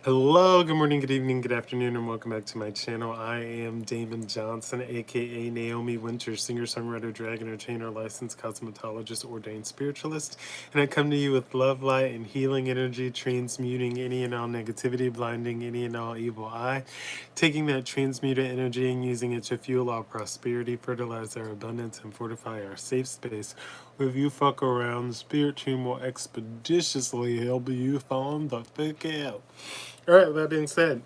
Hello, good morning, good evening, good afternoon, and welcome back to my channel. I am Damon Johnson, aka Naomi Wynters, singer, songwriter, drag entertainer, licensed cosmetologist, ordained spiritualist, and I come to you with love, light, and healing energy, transmuting any and all negativity, blinding any and all evil eye, taking that transmuted energy and using it to fuel our prosperity, fertilize our abundance, and fortify our safe space. If you fuck around, the spirit team will expeditiously help you find the fuck out. Alright, with that being said,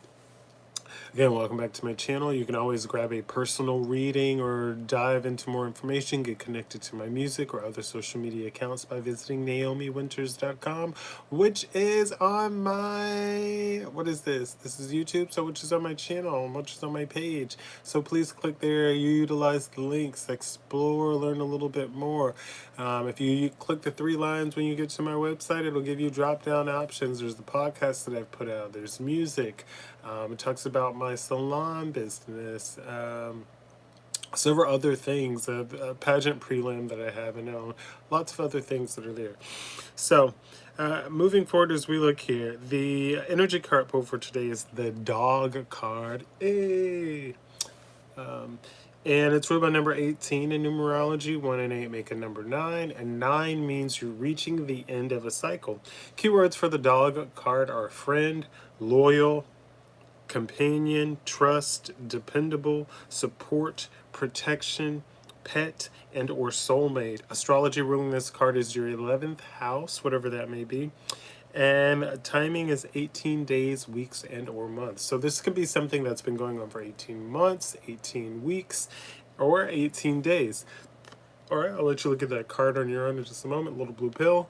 again, welcome back to my channel. You can always grab a personal reading or dive into more information, get connected to my music or other social media accounts by visiting NaomiWynters.com, which is on my, what is this? This is YouTube, so which is on my channel, which is on my page. So please click there, utilize the links, explore, learn a little bit more. If you click the 3 lines when you get to my website, it'll give you drop-down options. There's the podcast that I've put out. There's music. It talks about my salon business, several other things, a pageant prelim that I have, and lots of other things that are there. So, moving forward as we look here, the energy card pull for today is the dog card. Hey! And it's ruled by number 18 in numerology. 1 and 8 make a number 9, and 9 means you're reaching the end of a cycle. Keywords for the dog card are friend, loyal, companion, trust, dependable, support, protection, pet, and or soulmate. Astrology ruling this card is your 11th house, whatever that may be. And timing is 18 days, weeks, and or months. So this could be something that's been going on for 18 months, 18 weeks, or 18 days. All right, I'll let you look at that card on your own in just a moment. Little blue pill.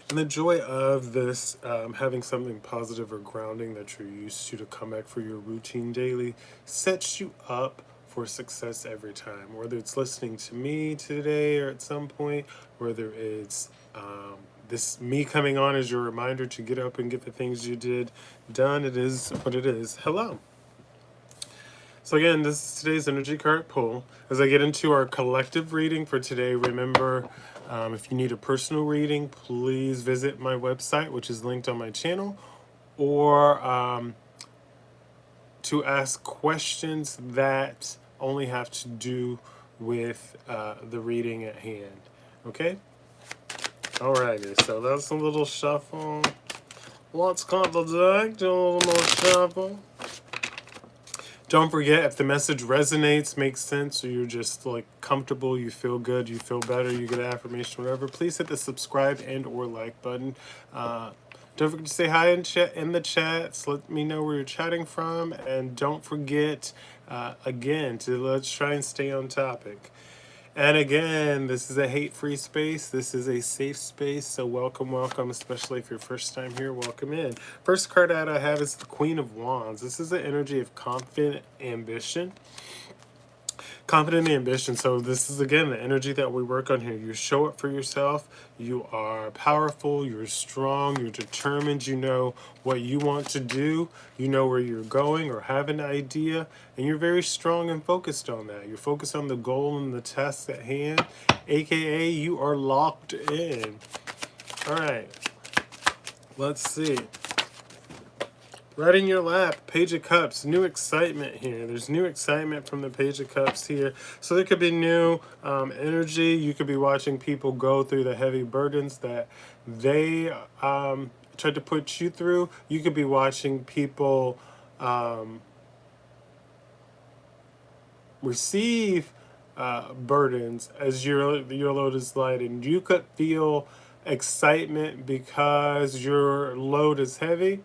And the joy of this, having something positive or grounding that you're used to come back for your routine daily, sets you up for success every time. Whether it's listening to me today or at some point, whether it's this me coming on as your reminder to get up and get the things you did done, it is what it is. Hello. So again, this is today's energy card pull. As I get into our collective reading for today, remember, if you need a personal reading, please visit my website, which is linked on my channel, or to ask questions that only have to do with the reading at hand. Okay? Alrighty, so that's a little shuffle. Let's cut the deck, do a little more shuffle. Don't forget, if the message resonates, makes sense, or you're just like comfortable, you feel good, you feel better, you get affirmation, whatever, please hit the subscribe and or like button. Don't forget to say hi in the chats. Let me know where you're chatting from. And don't forget, again, let's try and stay on topic. And again, this is a hate-free space. This is a safe space. So welcome, welcome, especially if you're first time here, welcome in. First card out I have is the Queen of Wands. This is the energy of confident ambition. Confident ambition. So this is, again, the energy that we work on here. You show up for yourself. You are powerful. You're strong. You're determined. You know what you want to do. You know where you're going or have an idea. And you're very strong and focused on that. You're focused on the goal and the task at hand. AKA, you are locked in. All right. Let's see. Right in your lap, Page of Cups, new excitement here. There's new excitement from the Page of Cups here. So there could be new energy. You could be watching people go through the heavy burdens that they tried to put you through. You could be watching people receive burdens as your load is light. And you could feel excitement because your load is heavy,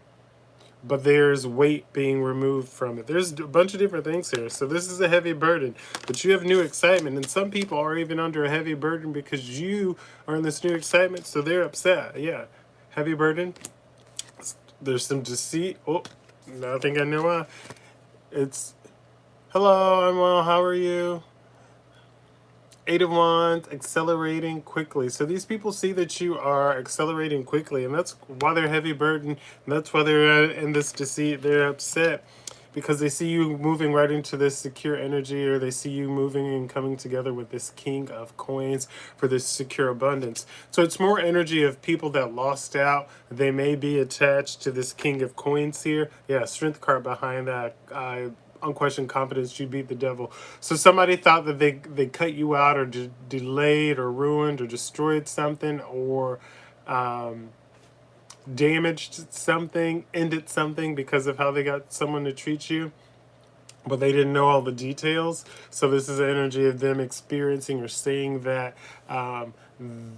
but there's weight being removed from it. There's a bunch of different things here. So this is a heavy burden, but you have new excitement. And some people are even under a heavy burden because you are in this new excitement, so they're upset. Yeah, heavy burden. There's some deceit. Oh, now I think I know why. It's, hello, I'm well, how are you? 8 of Wands, accelerating quickly. So these people see that you are accelerating quickly, and that's why they're heavy burden, and that's why they're in this deceit. They're upset because they see you moving right into this secure energy, or they see you moving and coming together with this king of coins for this secure abundance. So it's more energy of people that lost out. They may be attached to this king of coins here. Yeah, strength card behind that. Unquestioned confidence, you beat the devil. So somebody thought that they cut you out, or delayed, or ruined, or destroyed something, or damaged something, ended something because of how they got someone to treat you, but they didn't know all the details. So this is the energy of them experiencing or seeing that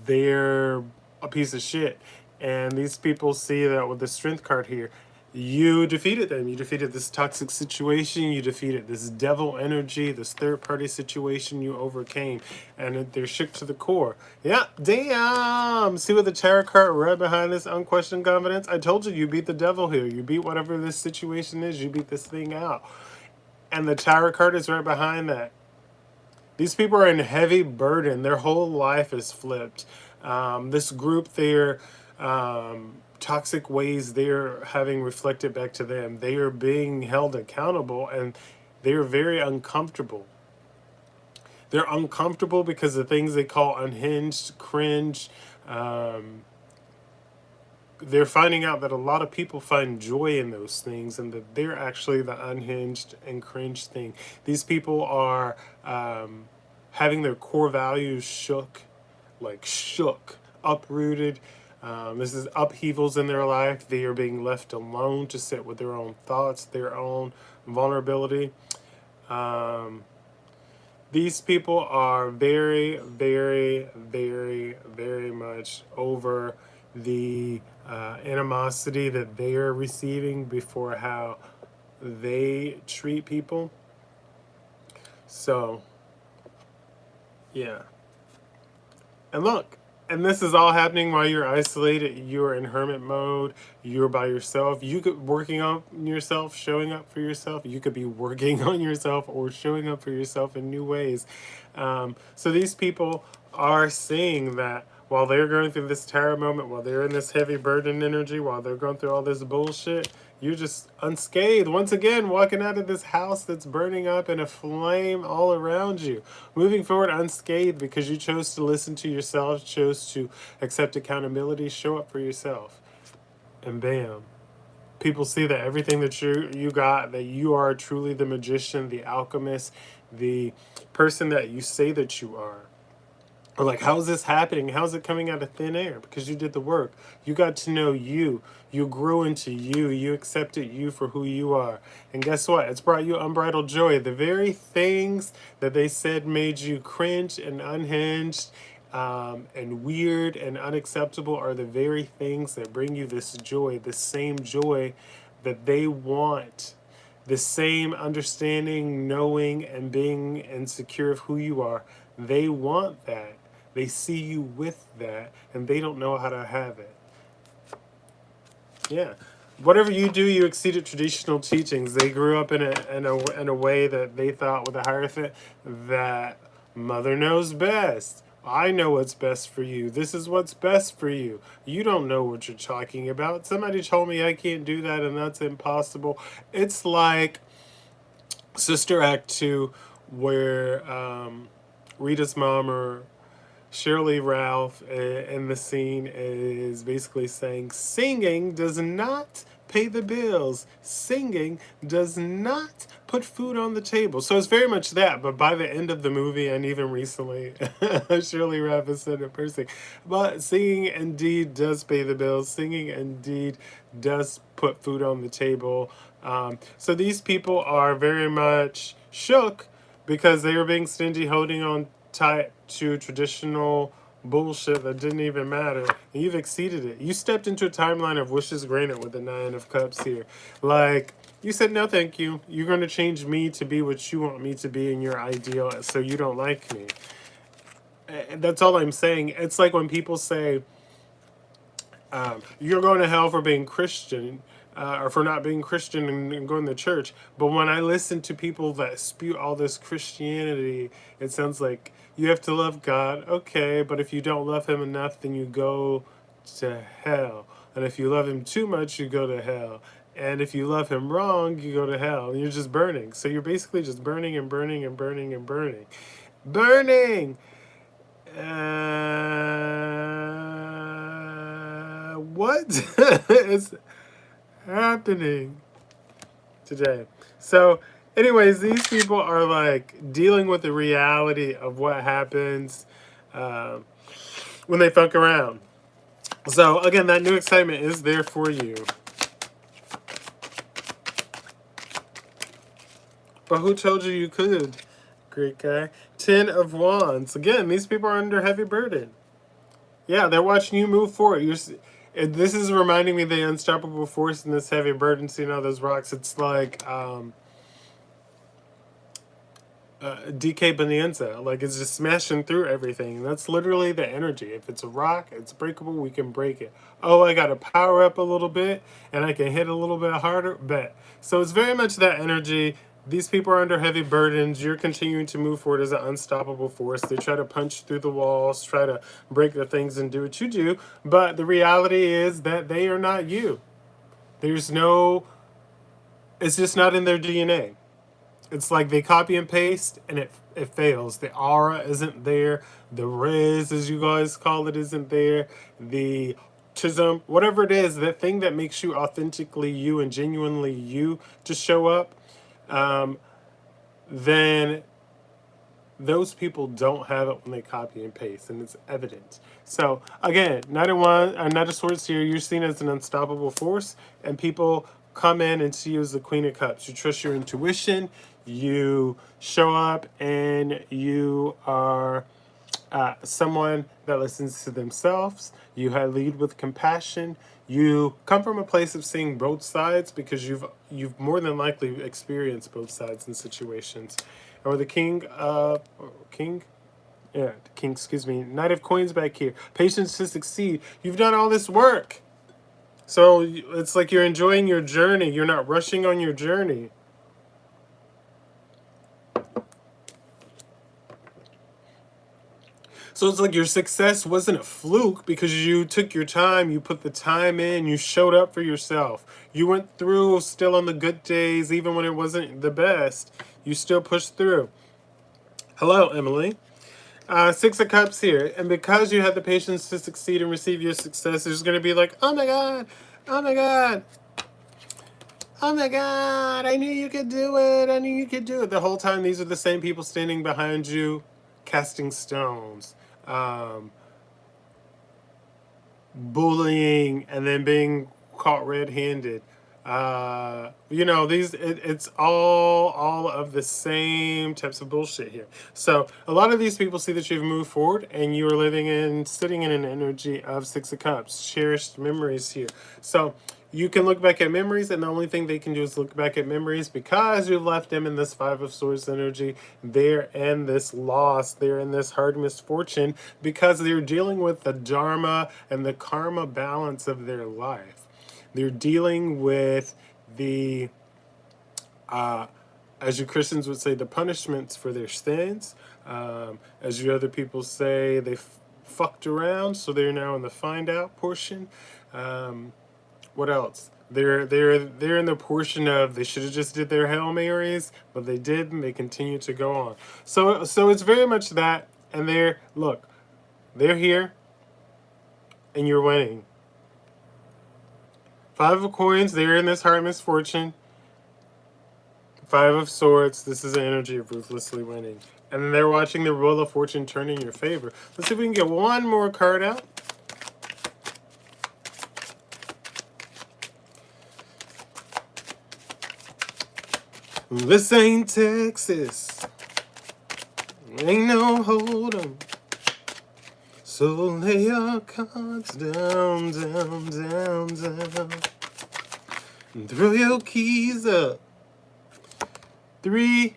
they're a piece of shit. And these people see that with the strength card here. You defeated them. You defeated this toxic situation. You defeated this devil energy, this third party situation. You overcame. And they're shook to the core. Yeah, damn. See with the tarot card right behind this unquestioned confidence? I told you, you beat the devil here. You beat whatever this situation is. You beat this thing out. And the tarot card is right behind that. These people are in heavy burden. Their whole life is flipped. This group, they're toxic ways they're having reflected back to them. They are being held accountable, and they are very uncomfortable. They're uncomfortable because the things they call unhinged, cringe. They're finding out that a lot of people find joy in those things, and that they're actually the unhinged and cringe thing. These people are having their core values shook, uprooted. This is upheavals in their life. They are being left alone to sit with their own thoughts, their own vulnerability. These people are very, very, very, very much over the animosity that they are receiving before how they treat people. So, yeah. And look, and this is all happening while you're isolated. You're in hermit mode. You're by yourself. You could working on yourself, showing up for yourself. You could be working on yourself or showing up for yourself in new ways. So these people are seeing that while they're going through this terror moment, while they're in this heavy burden energy, while they're going through all this bullshit, you're just unscathed. Once again, walking out of this house that's burning up in a flame all around you. Moving forward unscathed because you chose to listen to yourself, chose to accept accountability, show up for yourself. And bam. People see that everything that you got, that you are truly the magician, the alchemist, the person that you say that you are. Or like, how's this happening? How's it coming out of thin air? Because you did the work. You got to know you. You grew into you. You accepted you for who you are. And guess what? It's brought you unbridled joy. The very things that they said made you cringe and unhinged and weird and unacceptable are the very things that bring you this joy, the same joy that they want. The same understanding, knowing, and being insecure of who you are. They want that. They see you with that, and they don't know how to have it. Yeah. Whatever you do, you exceeded traditional teachings. They grew up in a way that they thought with a hierophant that mother knows best. I know what's best for you. This is what's best for you. You don't know what you're talking about. Somebody told me I can't do that, and that's impossible. It's like Sister Act 2, where Rita's mom, or Shirley Ralph, in the scene is basically saying, singing does not pay the bills. Singing does not put food on the table. So it's very much that, but by the end of the movie, and even recently, Shirley Ralph has said it first thing, but singing indeed does pay the bills. Singing indeed does put food on the table. So these people are very much shook because they were being stingy, holding on tight to traditional bullshit that didn't even matter. And you've exceeded it. You stepped into a timeline of wishes granted with the 9 of Cups here. Like, you said, no, thank you. You're going to change me to be what you want me to be in your ideal, so you don't like me. And that's all I'm saying. It's like when people say, you're going to hell for being Christian, or for not being Christian and going to church. But when I listen to people that spew all this Christianity, it sounds like you have to love God. Okay, but if you don't love him enough, then you go to hell. And if you love him too much, you go to hell. And if you love him wrong, you go to hell. You're just burning. So you're basically just burning and burning and burning and burning. Burning! What is happening today? So, anyways, these people are like dealing with the reality of what happens when they fuck around. So, again, that new excitement is there for you. But who told you you could? Great guy. 10 of Wands. Again, these people are under heavy burden. Yeah, they're watching you move forward. This is reminding me of the unstoppable force in this heavy burden. Seeing all those rocks, it's like DK Bonanza. Like, it's just smashing through everything. That's literally the energy. If it's a rock, it's breakable, we can break it. Oh, I got to power up a little bit, and I can hit a little bit harder. Bet. So it's very much that energy. These people are under heavy burdens. You're continuing to move forward as an unstoppable force. They try to punch through the walls, try to break the things and do what you do. But the reality is that they are not you. There's no, it's just not in their DNA. It's like they copy and paste and it fails. The aura isn't there. The res, as you guys call it, isn't there. The chism, whatever it is, that thing that makes you authentically you and genuinely you to show up, then those people don't have it when they copy and paste, and it's evident. So again, Knight of Swords here, you're seen as an unstoppable force, and people come in and see you as the Queen of Cups. You trust your intuition, you show up, and you are someone that listens to themselves. You lead with compassion. You come from a place of seeing both sides because you've more than likely experienced both sides in situations. Or the King, excuse me, Knight of Coins back here. Patience to succeed. You've done all this work. So it's like you're enjoying your journey. You're not rushing on your journey. So it's like your success wasn't a fluke because you took your time, you put the time in, you showed up for yourself. You went through still on the good days, even when it wasn't the best. You still pushed through. Hello, Emily. 6 of Cups here. And because you had the patience to succeed and receive your success, there's going to be like, oh my God, oh my God. Oh my God, I knew you could do it. I knew you could do it. The whole time, these are the same people standing behind you, casting stones, bullying, and then being caught red-handed. It's all of the same types of bullshit here. So a lot of these people see that you've moved forward and you are sitting in an energy of 6 of Cups, cherished memories here. So you can look back at memories, and the only thing they can do is look back at memories because you've left them in this 5 of Swords energy. They're in this loss. They're in this hard misfortune because they're dealing with the dharma and the karma balance of their life. They're dealing with the, as you Christians would say, the punishments for their sins. As you other people say, they fucked around, so they're now in the find out portion. What else? They're in the portion of they should have just did their Hail Marys, but they didn't. They continue to go on. So it's very much that, and they're here, and you're winning. 5 of Coins, they're in this heart misfortune. 5 of Swords, this is the energy of ruthlessly winning. And they're watching the Wheel of Fortune turn in your favor. Let's see if we can get one more card out. This ain't Texas. Ain't no hold 'em. So lay your cards down, down, down, down. And throw your keys up. 3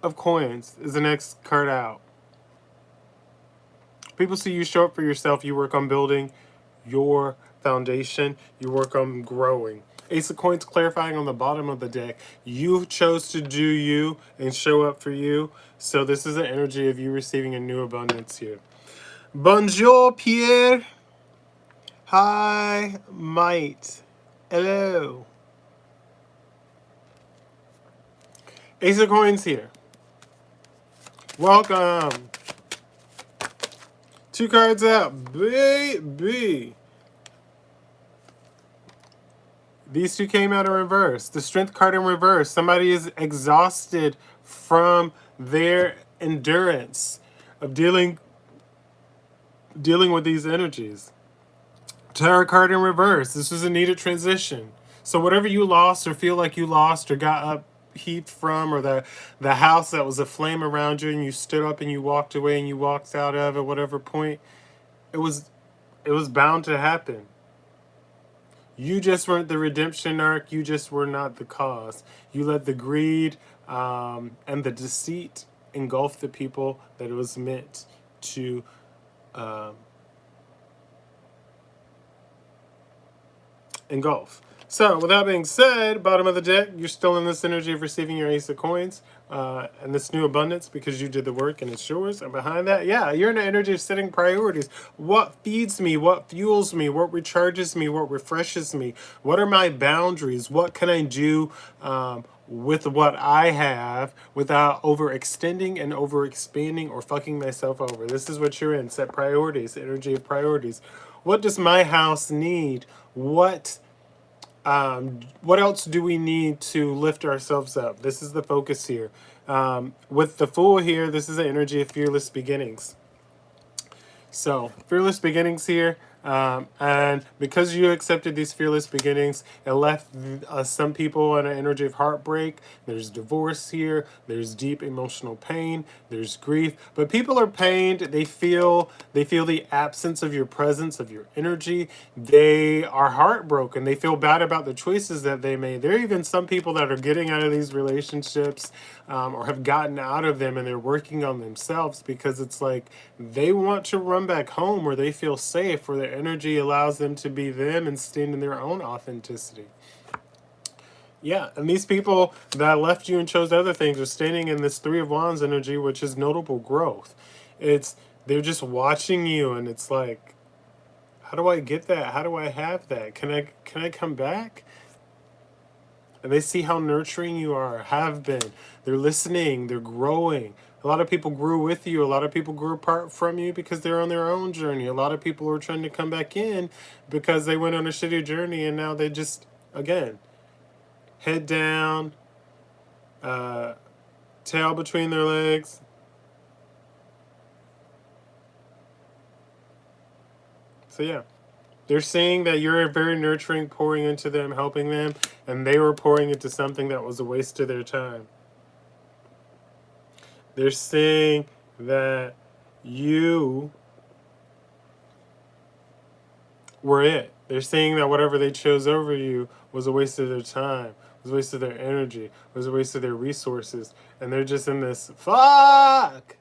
of Coins is the next card out. People see you show up for yourself. You work on building your foundation. You work on growing. Ace of Coins clarifying on the bottom of the deck. You chose to do you and show up for you. So this is the energy of you receiving a new abundance here. Bonjour, Pierre. Hi, Might. Hello. Ace of Coins here. Welcome. 2 cards out, baby. These 2 came out in reverse. The Strength card in reverse. Somebody is exhausted from their endurance of dealing with these energies. Tower card in reverse. This was a needed transition. So whatever you lost or feel like you lost or got upheaved from, or the house that was aflame around you and you stood up and you walked away and you walked out of at whatever point, it was bound to happen. You just weren't the redemption arc. You just were not the cause. You let the greed and the deceit engulf the people that it was meant to engulf. So, with that being said, bottom of the deck, you're still in this energy of receiving your Ace of Coins and this new abundance because you did the work and it's yours. And behind that, yeah, you're in the energy of setting priorities. What feeds me? What fuels me? What recharges me? What refreshes me? What are my boundaries? What can I do with what I have without overextending and overexpanding or fucking myself over? This is what you're in. Set priorities, energy of priorities. What does my house need? What else do we need to lift ourselves up? This is the focus here. With the Fool here, this is the energy of fearless beginnings. So, fearless beginnings here. And because you accepted these fearless beginnings, it left some people in an energy of heartbreak. There's divorce here. There's deep emotional pain. There's grief. But people are pained. They feel the absence of your presence, of your energy. They are heartbroken. They feel bad about the choices that they made. There are even some people that are getting out of these relationships or have gotten out of them, and they're working on themselves because it's like they want to run back home where they feel safe, where their energy allows them to be them and stand in their own authenticity. Yeah, and these people that left you and chose other things are standing in this 3 of Wands energy, which is notable growth. They're just watching you, and it's like, how do I get that? How do I have that? Can I come back? And they see how nurturing you are, have been. They're listening, they're growing. A lot of people grew with you. A lot of people grew apart from you because they're on their own journey. A lot of people are trying to come back in because they went on a shitty journey and now they just, again, head down, tail between their legs. So yeah. They're seeing that you're very nurturing, pouring into them, helping them, and they were pouring into something that was a waste of their time. They're saying that you were it. They're saying that whatever they chose over you was a waste of their time, was a waste of their energy, was a waste of their resources, and they're just in this fuck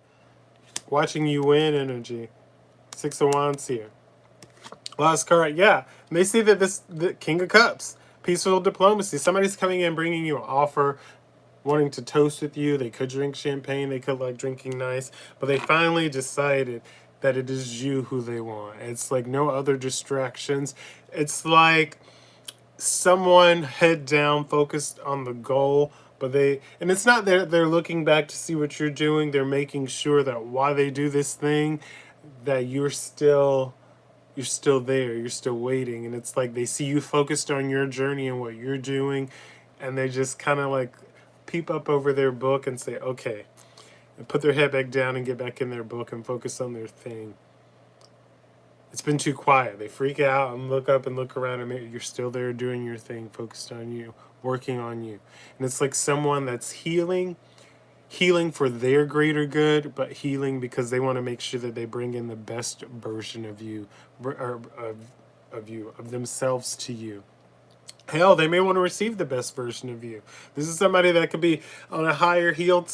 watching you win energy. 6 of Wands here. Last card, yeah. And they see that the King of Cups, peaceful diplomacy. Somebody's coming in, bringing you an offer, wanting to toast with you. They could drink champagne. They could like drinking nice. But they finally decided that it is you who they want. It's like no other distractions. It's like someone head down, focused on the goal. But and it's not they're looking back to see what you're doing. They're making sure that while they do this thing, that you're still there, you're still waiting, and it's like they see you focused on your journey and what you're doing, and they just kind of like peep up over their book and say, okay, and put their head back down and get back in their book and focus on their thing. It's been too quiet. They freak out and look up and look around, and you're still there doing your thing, focused on you, working on you. And it's like someone that's healing for their greater good, but healing because they want to make sure that they bring in the best version of you, or of themselves to you. Hell, they may want to receive the best version of you. This is somebody that could be on a higher healed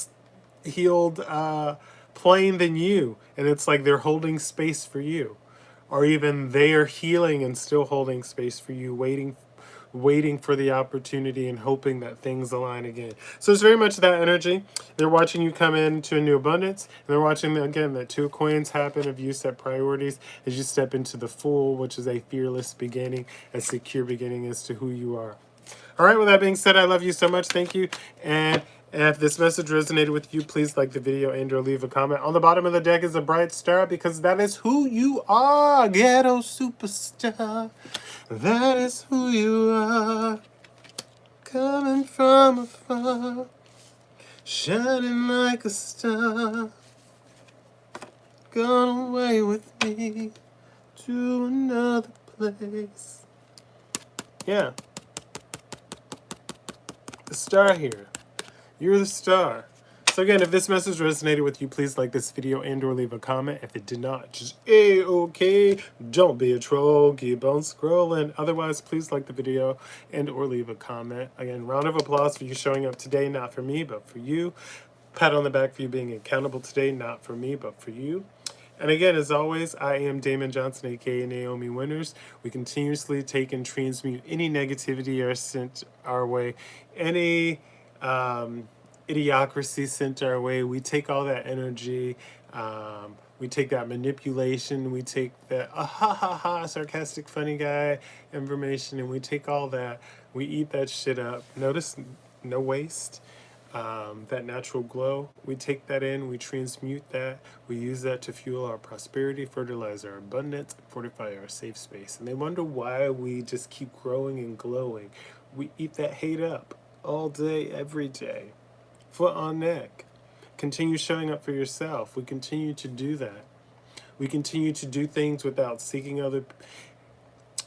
plane than you, and it's like they're holding space for you, or even they are healing and still holding space for you, waiting for the opportunity and hoping that things align again. So it's very much that energy. They're watching you come into a new abundance, and they're watching, again, that 2 of Coins happen of you set priorities as you step into the Fool, which is a fearless beginning, a secure beginning as to who you are. All right, with that being said, I love you so much. Thank you. And And if this message resonated with you, please like the video and or leave a comment. On the bottom of the deck is a bright star because that is who you are, ghetto superstar. That is who you are, coming from afar, shining like a star. Gone away with me to another place. Yeah, the star here. You're the star. So again, if this message resonated with you, please like this video and or leave a comment. If it did not, just A-okay. Don't be a troll. Keep on scrolling. Otherwise, please like the video and or leave a comment. Again, round of applause for you showing up today, not for me, but for you. Pat on the back for you being accountable today, not for me, but for you. And again, as always, I am Damon Johnson, aka Naomi Wynters. We continuously take and transmute any negativity are sent our way, any idiocracy sent our way. We take all that energy, we take that manipulation, we take that ha ha ha sarcastic funny guy information, and we take all that, we eat that shit up. Notice no waste. That natural glow, we take that in, we transmute that, we use that to fuel our prosperity, fertilize our abundance, fortify our safe space. And they wonder why we just keep growing and glowing. We eat that hate up all day, every day, foot on neck. Continue showing up for yourself. We continue to do that. We continue to do things without seeking other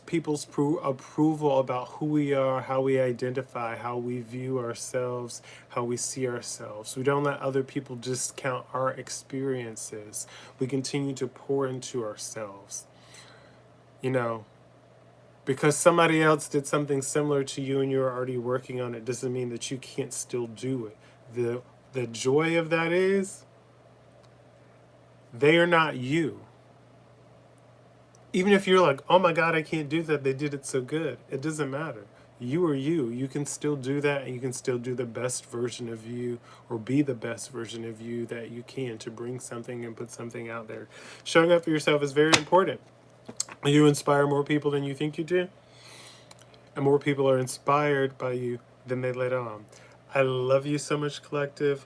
people's approval about who we are, how we identify, how we view ourselves, how we see ourselves. We don't let other people discount our experiences. We continue to pour into ourselves. You know, because somebody else did something similar to you and you're already working on it doesn't mean that you can't still do it. The joy of that is they are not you. Even if you're like, oh my God, I can't do that, they did it so good. It doesn't matter. You are you. You can still do that, and you can still do the best version of you, or be the best version of you that you can, to bring something and put something out there. Showing up for yourself is very important. You inspire more people than you think you do, and more people are inspired by you than they let on. I love you so much, collective.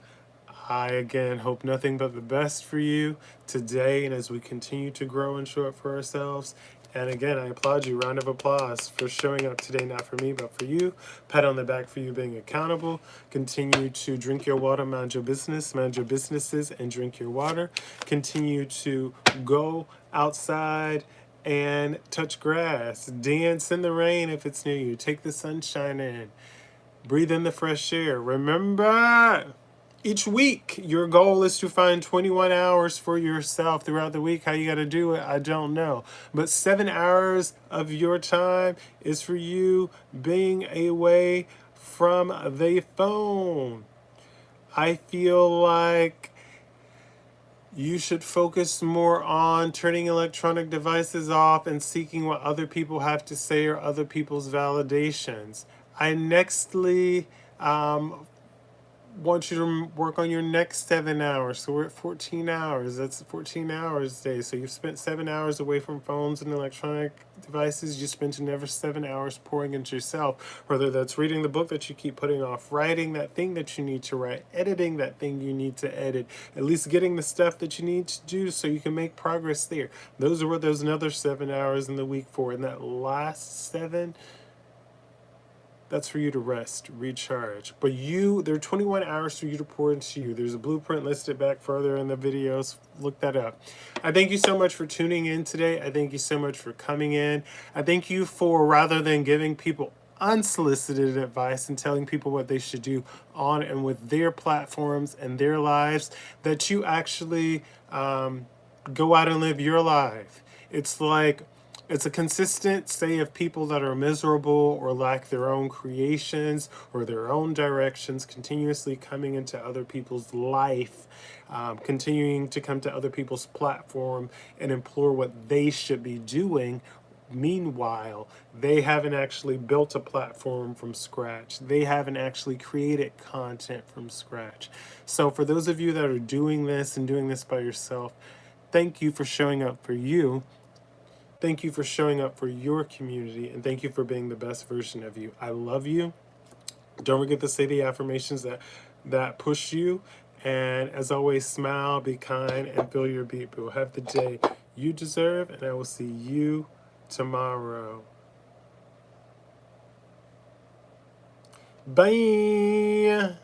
I, again, hope nothing but the best for you today and as we continue to grow and show up for ourselves. And again, I applaud you. Round of applause for showing up today, not for me, but for you. Pat on the back for you being accountable. Continue to drink your water, mind your business, mind your businesses, and drink your water. Continue to go outside and touch grass. Dance in the rain if it's near you. Take the sunshine in. Breathe in the fresh air. Remember, each week, your goal is to find 21 hours for yourself throughout the week. How you got to do it, I don't know. But 7 hours of your time is for you being away from the phone. I feel like you should focus more on turning electronic devices off and seeking what other people have to say or other people's validations. I nextly want you to work on your next 7 hours. So we're at 14 hours. That's 14 hours a day. So you've spent 7 hours away from phones and electronic devices. You spent another 7 hours pouring into yourself, whether that's reading the book that you keep putting off, writing that thing that you need to write, editing that thing you need to edit, at least getting the stuff that you need to do so you can make progress there. Those are what there's another 7 hours in the week for. And that last 7, that's for you to rest, recharge. But there are 21 hours for you to pour into you. There's a blueprint listed back further in the videos. Look that up. I thank you so much for tuning in today. I thank you so much for coming in. I thank you for, rather than giving people unsolicited advice and telling people what they should do on and with their platforms and their lives, that you actually go out and live your life. It's a consistent say of people that are miserable or lack their own creations or their own directions, continuously coming into other people's life, continuing to come to other people's platform and implore what they should be doing. Meanwhile, they haven't actually built a platform from scratch. They haven't actually created content from scratch. So for those of you that are doing this and doing this by yourself, thank you for showing up for you. Thank you for showing up for your community, and thank you for being the best version of you. I love you. Don't forget to say the affirmations that that push you. And as always, smile, be kind, and feel your beat. But have the day you deserve, and I will see you tomorrow. Bye.